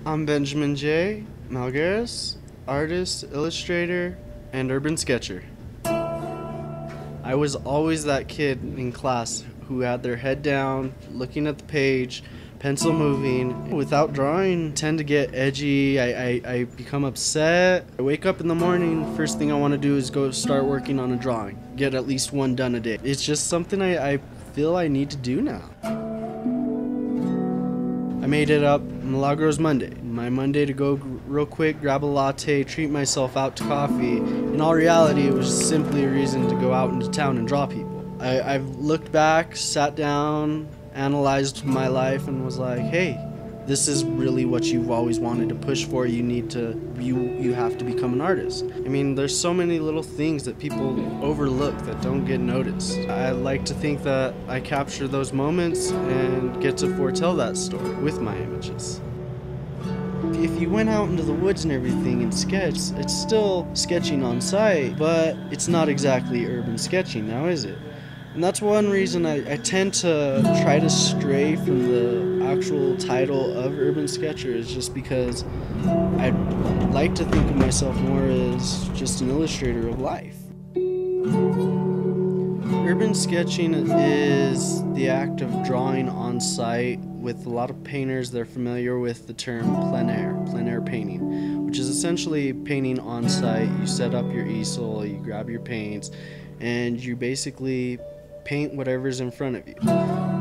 I'm Benjamin J. Melgares, artist, illustrator, and urban sketcher. I was always that kid in class who had their head down, looking at the page, pencil moving. Without drawing, I tend to get edgy, I become upset. I wake up in the morning, first thing I want to do is go start working on a drawing. Get at least one done a day. It's just something I feel I need to do now. I made it up Melgares Monday. My Monday to go real quick, grab a latte, treat myself out to coffee. In all reality, it was simply a reason to go out into town and draw people. I've looked back, sat down, analyzed my life, and was like, hey, this is really what you've always wanted to push for. You have to become an artist. I mean, there's so many little things that people overlook that don't get noticed. I like to think that I capture those moments and get to foretell that story with my images. If you went out into the woods and everything and sketched, it's still sketching on site, but it's not exactly urban sketching now, is it? And that's one reason I tend to try to stray from the actual title of urban sketcher, is just because I like to think of myself more as just an illustrator of life. Urban sketching is the act of drawing on site. With a lot of painters, they're familiar with the term plein air painting, which is essentially painting on site. You set up your easel, you grab your paints, and you basically paint whatever's in front of you.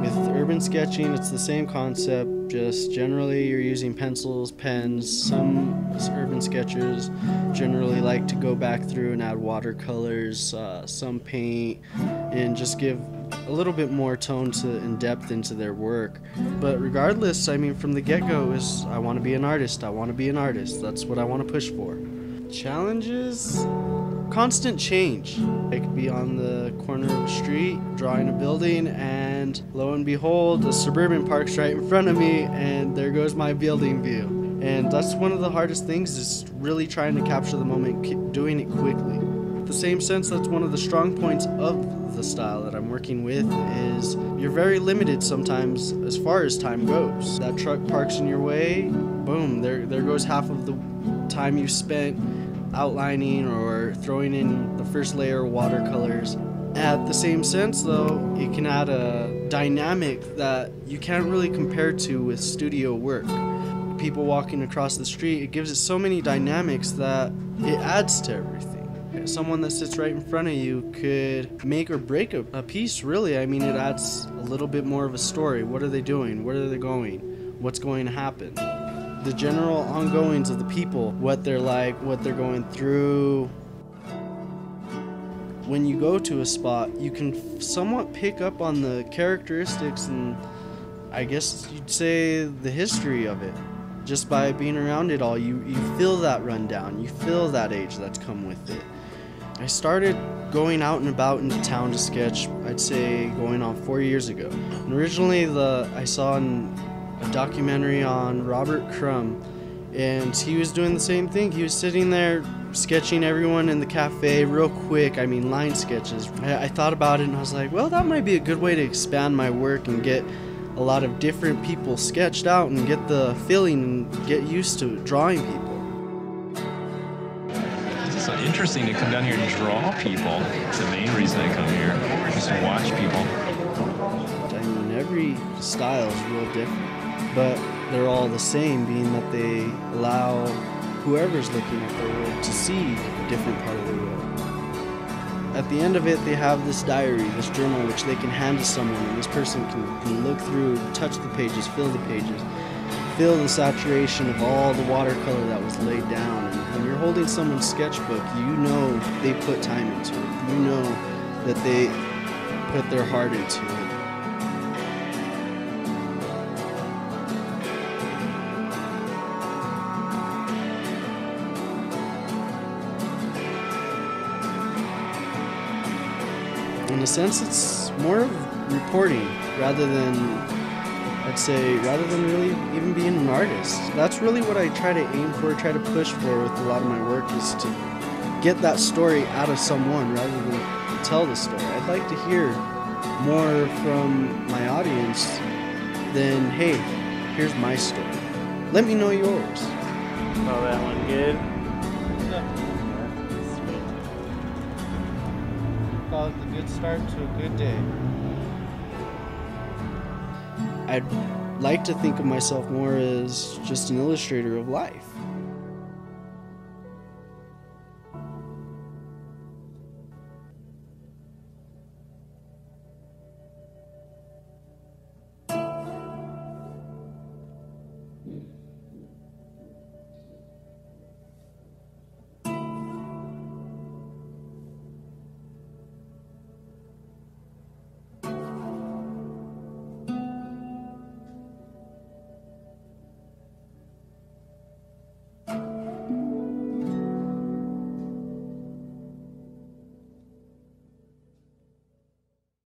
With urban sketching, it's the same concept, just generally you're using pencils, pens. Some urban sketchers generally like to go back through and add watercolors, some paint, and just give a little bit more tone and depth into their work. But regardless, I mean, from the get-go is I want to be an artist. That's what I want to push for. Challenges? Constant change. I could be on the corner of a street drawing a building, and lo and behold, a suburban park's right in front of me, and there goes my building view. And that's one of the hardest things, is really trying to capture the moment, doing it quickly. In the same sense, that's one of the strong points of the style that I'm working with, is you're very limited sometimes as far as time goes. That truck parks in your way, boom, there goes half of the time you spent outlining or throwing in the first layer of watercolors. At the same sense though, it can add a dynamic that you can't really compare to with studio work. People walking across the street, it gives it so many dynamics that it adds to everything. Someone that sits right in front of you could make or break a piece, really. I mean, it adds a little bit more of a story. What are they doing? Where are they going? What's going to happen? The general ongoings of the people, what they're like, what they're going through. When you go to a spot, you can somewhat pick up on the characteristics and I guess you'd say the history of it. Just by being around it all, you feel that rundown, you feel that age that's come with it. I started going out and about into town to sketch, I'd say going on 4 years ago. And originally I saw a documentary on Robert Crumb, and he was doing the same thing. He was sitting there sketching everyone in the cafe real quick, I mean line sketches. I thought about it and I was like, well, that might be a good way to expand my work and get a lot of different people sketched out and get the feeling and get used to drawing people. It's so interesting to come down here and draw people. It's the main reason I come here, is to watch people. I mean, every style is real different, but they're all the same, being that they allow whoever's looking at their work to see a different part of the world. At the end of it, they have this diary, this journal, which they can hand to someone, and this person can look through, touch the pages, feel the saturation of all the watercolor that was laid down. And when you're holding someone's sketchbook, you know they put time into it. You know that they put their heart into it. In a sense, it's more of reporting rather than really even being an artist. That's really what I try to aim for, try to push for with a lot of my work, is to get that story out of someone rather than tell the story. I'd like to hear more from my audience than, hey, here's my story. Let me know yours. Oh, that one good? Sweet. Call it the good start to a good day. I'd like to think of myself more as just an illustrator of life.